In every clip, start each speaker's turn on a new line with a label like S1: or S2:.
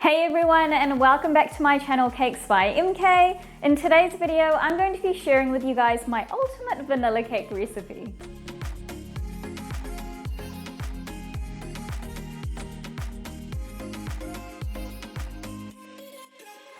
S1: Hey everyone, and welcome back to my channel Cakes by MK. In today's video, I'm going to be sharing with you guys my ultimate vanilla cake recipe.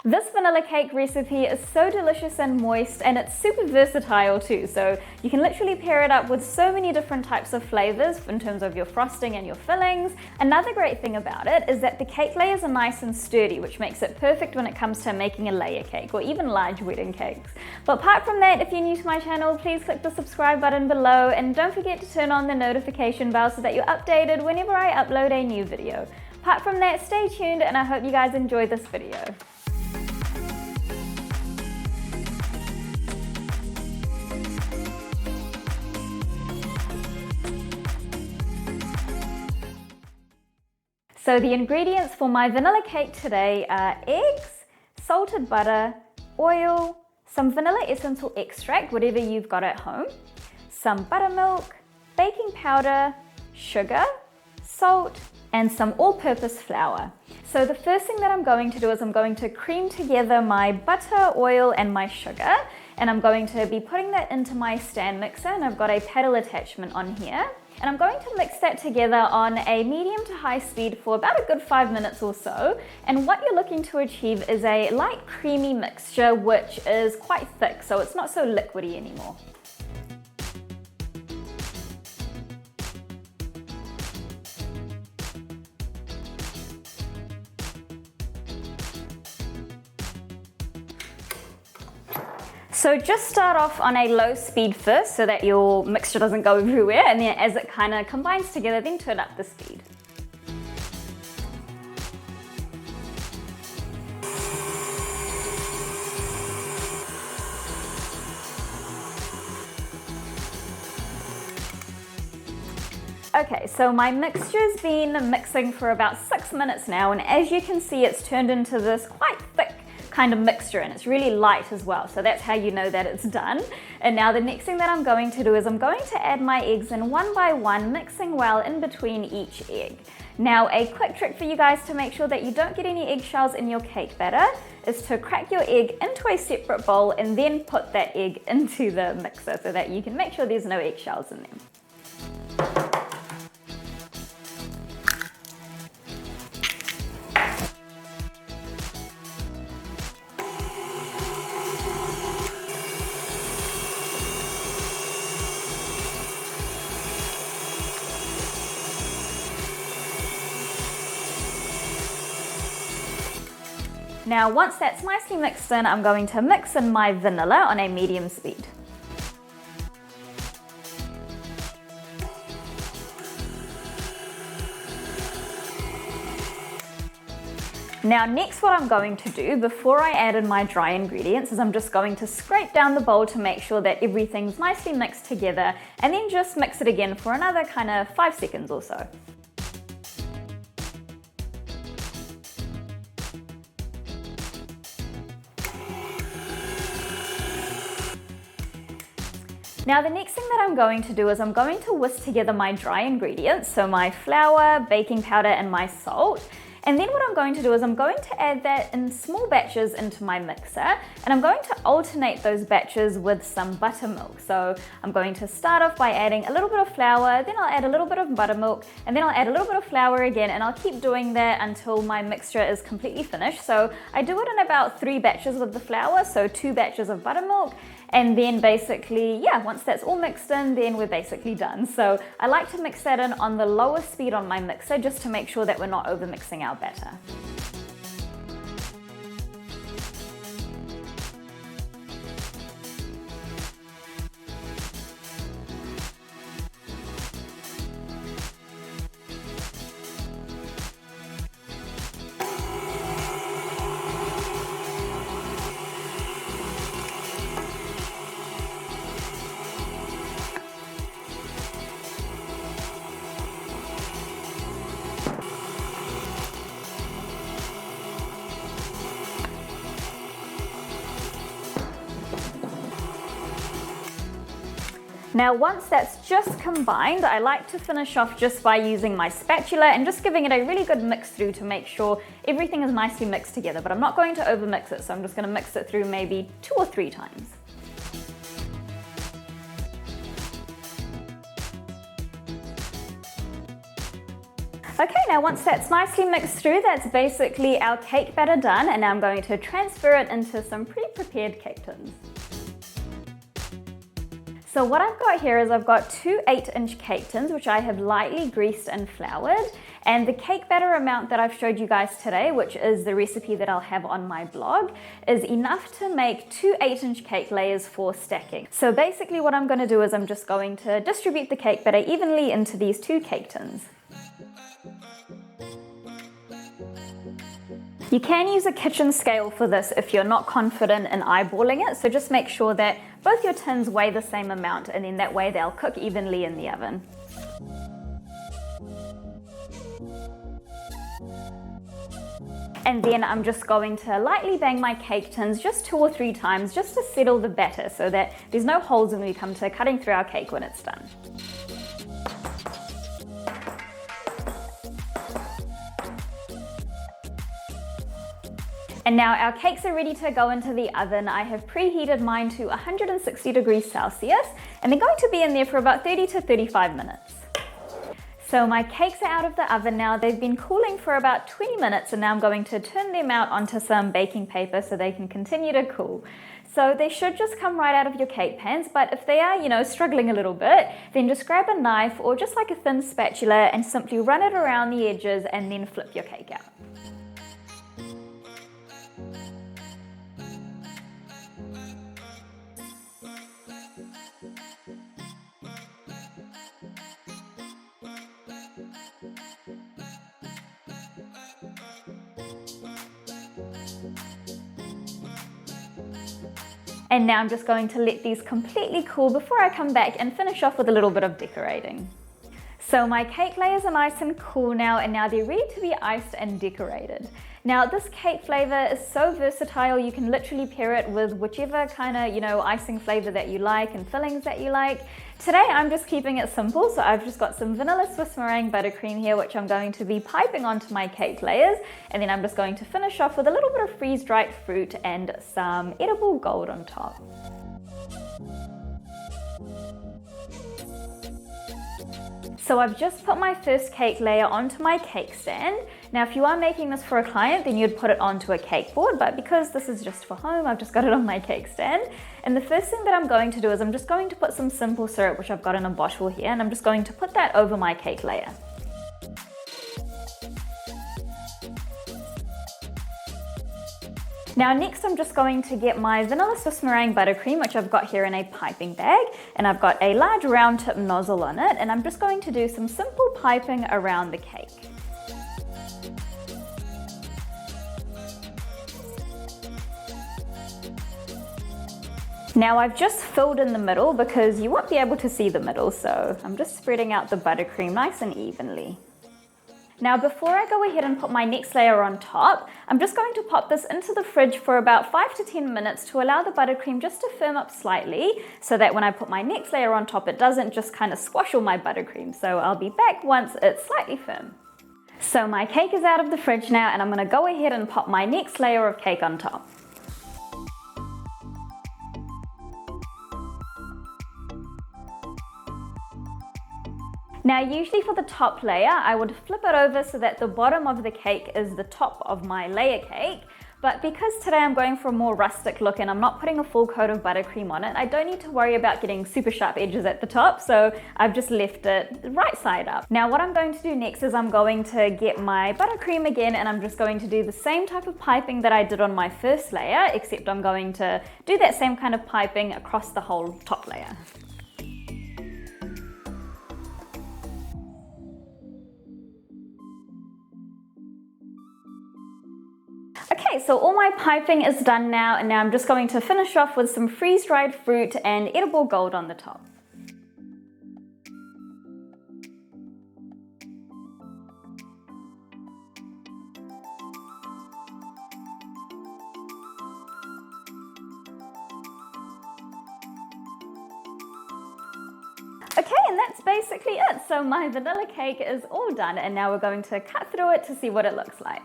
S1: This vanilla cake recipe is so delicious and moist, and it's super versatile too, so you can literally pair it up with so many different types of flavors in terms of your frosting and your fillings. Another great thing about it is that the cake layers are nice and sturdy, which makes it perfect when it comes to making a layer cake or even large wedding cakes. But apart from that, if you're new to my channel, please click the subscribe button below and don't forget to turn on the notification bell so that you're updated whenever I upload a new video. Apart from that, stay tuned and I hope you guys enjoy this video. So the ingredients for my vanilla cake today are eggs, salted butter, oil, some vanilla essence or extract, whatever you've got at home, some buttermilk, baking powder, sugar, salt, and some all-purpose flour. So the first thing that I'm going to do is I'm going to cream together my butter, oil, and my sugar, and I'm going to be putting that into my stand mixer, and I've got a paddle attachment on here. And I'm going to mix that together on a medium to high speed for about a good 5 minutes or so. And what you're looking to achieve is a light creamy mixture which is quite thick, so it's not so liquidy anymore. So just start off on a low speed first so that your mixture doesn't go everywhere, and then as it kind of combines together, then turn up the speed. Okay, so my mixture's been mixing for about 6 minutes now, and as you can see, it's turned into this quite thick kind of mixture, and it's really light as well, so that's how you know that it's done. And now the next thing that I'm going to do is I'm going to add my eggs in one by one, mixing well in between each egg. Now a quick trick for you guys to make sure that you don't get any eggshells in your cake batter is to crack your egg into a separate bowl and then put that egg into the mixer so that you can make sure there's no eggshells in them. Now once that's nicely mixed in, I'm going to mix in my vanilla on a medium speed. Now next, what I'm going to do before I add in my dry ingredients is I'm just going to scrape down the bowl to make sure that everything's nicely mixed together, and then just mix it again for another kind of 5 seconds or so. Now the next thing that I'm going to do is I'm going to whisk together my dry ingredients, so my flour, baking powder, and my salt. And then what I'm going to do is I'm going to add that in small batches into my mixer, and I'm going to alternate those batches with some buttermilk. So I'm going to start off by adding a little bit of flour, then I'll add a little bit of buttermilk, and then I'll add a little bit of flour again, and I'll keep doing that until my mixture is completely finished. So I do it in about 3 batches with the flour, so 2 batches of buttermilk, and then basically, yeah, once that's all mixed in, then we're basically done. So I like to mix that in on the lowest speed on my mixer just to make sure that we're not over mixing our batter. Now once that's just combined, I like to finish off just by using my spatula and just giving it a really good mix through to make sure everything is nicely mixed together. But I'm not going to over mix it, so I'm just going to mix it through maybe 2 or 3 times. Okay, now once that's nicely mixed through, that's basically our cake batter done, and now I'm going to transfer it into some pre-prepared cake tins. So what I've got here is I've got 2 8-inch cake tins, which I have lightly greased and floured, and the cake batter amount that I've showed you guys today, which is the recipe that I'll have on my blog, is enough to make 2 8-inch cake layers for stacking. So basically what I'm going to do is I'm just going to distribute the cake batter evenly into these 2 cake tins. You can use a kitchen scale for this if you're not confident in eyeballing it, so just make sure that both your tins weigh the same amount, and then that way they'll cook evenly in the oven. And then I'm just going to lightly bang my cake tins just 2 or 3 times just to settle the batter so that there's no holes when we come to cutting through our cake when it's done. And now our cakes are ready to go into the oven. I have preheated mine to 160 degrees Celsius, and they're going to be in there for about 30 to 35 minutes. So my cakes are out of the oven now. They've been cooling for about 20 minutes, and now I'm going to turn them out onto some baking paper so they can continue to cool. So they should just come right out of your cake pans, but if they are, struggling a little bit, then just grab a knife or just like a thin spatula and simply run it around the edges and then flip your cake out. And now I'm just going to let these completely cool before I come back and finish off with a little bit of decorating. So my cake layers are nice and cool now, and now they're ready to be iced and decorated. Now this cake flavor is so versatile, you can literally pair it with whichever kind of, icing flavor that you like and fillings that you like. Today I'm just keeping it simple, so I've just got some vanilla Swiss meringue buttercream here, which I'm going to be piping onto my cake layers, and then I'm just going to finish off with a little bit of freeze-dried fruit and some edible gold on top. So I've just put my first cake layer onto my cake stand. Now if you are making this for a client, then you'd put it onto a cake board, but because this is just for home, I've just got it on my cake stand. And the first thing that I'm going to do is I'm just going to put some simple syrup, which I've got in a bottle here, and I'm just going to put that over my cake layer. Now next I'm just going to get my vanilla Swiss meringue buttercream, which I've got here in a piping bag, and I've got a large round tip nozzle on it, and I'm just going to do some simple piping around the cake. Now I've just filled in the middle because you won't be able to see the middle, so I'm just spreading out the buttercream nice and evenly. Now before I go ahead and put my next layer on top, I'm just going to pop this into the fridge for about 5 to 10 minutes to allow the buttercream just to firm up slightly, so that when I put my next layer on top, it doesn't just kind of squash all my buttercream. So I'll be back once it's slightly firm. So my cake is out of the fridge now, and I'm going to go ahead and pop my next layer of cake on top. Now usually for the top layer, I would flip it over so that the bottom of the cake is the top of my layer cake. But because today I'm going for a more rustic look and I'm not putting a full coat of buttercream on it, I don't need to worry about getting super sharp edges at the top, so I've just left it right side up. Now what I'm going to do next is I'm going to get my buttercream again, and I'm just going to do the same type of piping that I did on my first layer, except I'm going to do that same kind of piping across the whole top layer. Okay, so all my piping is done now, and now I'm just going to finish off with some freeze-dried fruit and edible gold on the top. Okay, and that's basically it. So my vanilla cake is all done, and now we're going to cut through it to see what it looks like.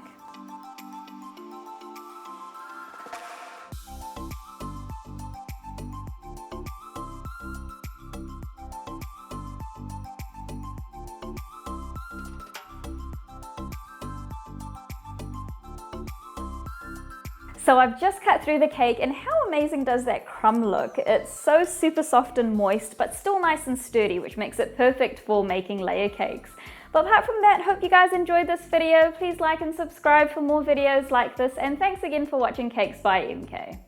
S1: So I've just cut through the cake, and how amazing does that crumb look? It's so super soft and moist, but still nice and sturdy, which makes it perfect for making layer cakes. But apart from that, hope you guys enjoyed this video. Please like and subscribe for more videos like this, and thanks again for watching Cakes by MK.